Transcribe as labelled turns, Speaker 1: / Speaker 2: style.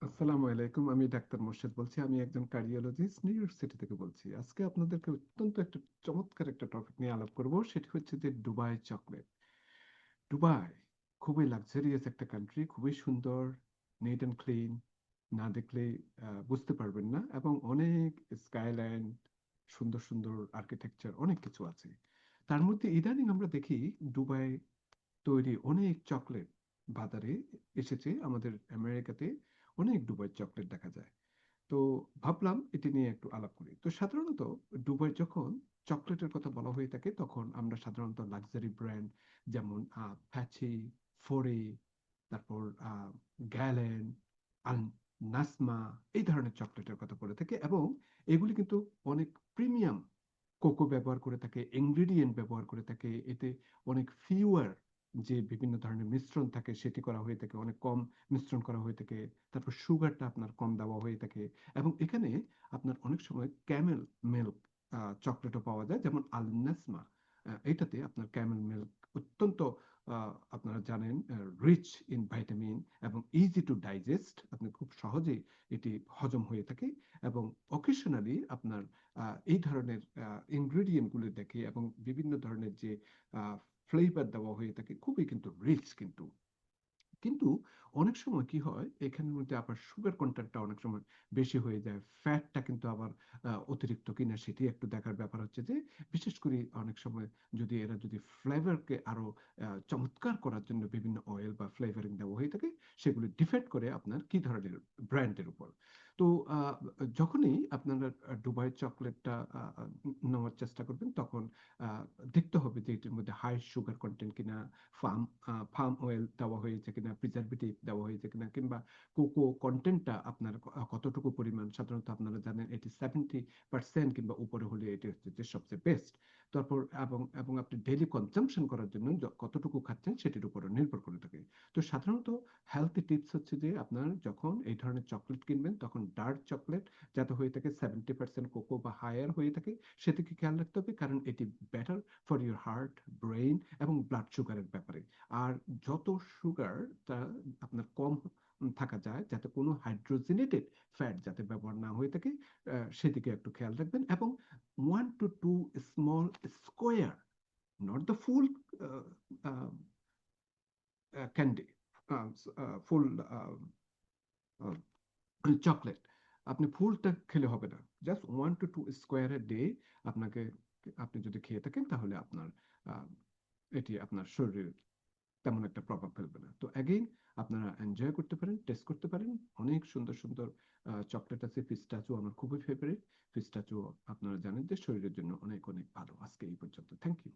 Speaker 1: আসসালামু আলাইকুম। আমি ডাক্তার মোর্শেদ বলছি। আমি একজন কার্ডিওলজিস্ট নিউ ইয়র্ক সিটি থেকে বলছি। আজকে আপনাদেরকে অত্যন্ত একটা চমৎকার একটা টপিক নিয়ে আলাপ করব। সেটি হচ্ছে যে দুবাই চকলেট। দুবাই খুবই লাক্সারিয়াস একটা কান্ট্রি, খুবই সুন্দর, নিট অ্যান্ড ক্লিন। না দেখলে বুঝতে পারবেন না, এবং অনেক স্কাইল্যান্ড, সুন্দর সুন্দর আর্কিটেকচার, অনেক কিছু আছে। তার মধ্যে ইদানিং আমরা দেখি দুবাই তৈরি অনেক চকলেট বাজারে এসেছে। আমাদের আমেরিকাতে অনেক দুবাই চকলেট দেখা যায়। তো ভাবলাম এটি নিয়ে একটু আলাপ করি। তো সাধারণত দুবাই যখন চকলেটের কথা বলা হয়ে থাকে, তখন আমরা সাধারণত লাক্সারি ব্র্যান্ড যেমন প্যাচি, ফোরে, তারপর গ্যালেন, আল নাসমা, এই ধরনের চকলেটের কথা বলে থাকে। এবং এগুলি কিন্তু অনেক প্রিমিয়াম কোকো ব্যবহার করে থাকে, ইনগ্রেডিয়েন্ট ব্যবহার করে থাকে। এতে অনেক ফিউয়ার যে বিভিন্ন ধরনের মিশ্রণ থাকে সেটি করা হয়ে থাকে, অনেক কম মিশ্রণ করা হয়ে থাকে। তারপর সুগারটা আপনার কম দেওয়া হয়ে থাকে। এবং এখানে আপনার অনেক সময় ক্যামেল মিল্ক চকলেটও পাওয়া যায়, যেমন আলনাসমা। এটাতে আপনার ক্যামেল মিল্ক অত্যন্ত আপনারা জানেন রিচ ইন ভাইটামিন এবং ইজি টু ডাইজেস্ট। আপনি খুব সহজেই এটি হজম হয়ে থাকে। এবং অকেশনালি আপনার এই ধরনের ইনগ্রেডিয়েন্ট গুলো দেখে এবং বিভিন্ন ধরনের যে ফ্লেভার দেওয়া হয়ে থাকে, খুবই কিন্তু রিচ কিন্তু। কিন্তু অনেক সময় কি হয়, এখানের মধ্যে আবার সুগার কন্টেন্টটা অনেক সময় বেশি হয়ে যায়, ফ্যাটটা কিন্তু আবার অতিরিক্ত কিনা সেটি একটু দেখার ব্যাপার হচ্ছে যে, বিশেষ করে অনেক সময় যদি এরা যদি ফ্লেভারকে আরো চমৎকার করার জন্য বিভিন্ন অয়েল বা ফ্লেভারিং দেওয়া হয়ে থাকে, সেগুলি ডিপেন্ড করে আপনার কি ধরনের ব্র্যান্ডের উপর। তো যখনই আপনারা দুবাই চকলেটটা নেওয়ার চেষ্টা করবেন, তখন আহ, দেখতে হবে যে এটির মধ্যে হাই সুগার কন্টেন্ট কিনা, ফার্ম ফার্ম অয়েল দেওয়া হয়েছে কিনা, প্রিজারভেটিভ দেওয়া হয়েছে কিনা, কিংবা কোকো কন্টেন্টটা আপনার কতটুকু পরিমাণ। সাধারণত আপনারা জানেন এটি 70% কিংবা উপরে হলে এটি হচ্ছে যে সবচেয়ে বেস্ট। তারপর এবং এবং আপনি ডেইলি কনজাম্পশন করার জন্য কতটুকু খাচ্ছেন সেটির উপর নির্ভর করে থাকে। তো সাধারণত হেলথি টিপস হচ্ছে যে, আপনার যখন এই ধরনের চকলেট কিনবেন, তখন ডার্ক চকলেট যাতে হয়ে থাকে 70% কোকো বা হায়ার হয়ে থাকে, সেদিকে খেয়াল রাখতে হবে, কারণ এটি better for your heart, brain এবং ব্লাড সুগারের ব্যাপারে। আর যত সুগারটা আপনার কম থাকা যায়, যাতে কোনো হাইড্রোজেনেটেড ফ্যাট যাতে ব্যবহার না হয়ে থাকে, সেদিকে একটু খেয়াল রাখবেন। এবং 1 to 2 small square, not the full candy, full chocolate, আপনি ফুলটা খেলে হবে না। জাস্ট 1 to 2 স্কোয়ার ডে আপনাকে, আপনি যদি খেয়ে থাকেন, তাহলে আপনার আহ, এটি আপনার শরীরে তেমন একটা প্রভাব ফেলবে না। তো অ্যাগেইন আপনারা এনজয় করতে পারেন, টেস্ট করতে পারেন। অনেক সুন্দর সুন্দর চকলেট আছে। পিস্তাচু আমার খুবই ফেভারিট। পিস্তাচু আপনারা জানেন যে শরীরের জন্য অনেক অনেক ভালো। আজকে এই পর্যন্ত, থ্যাংক ইউ।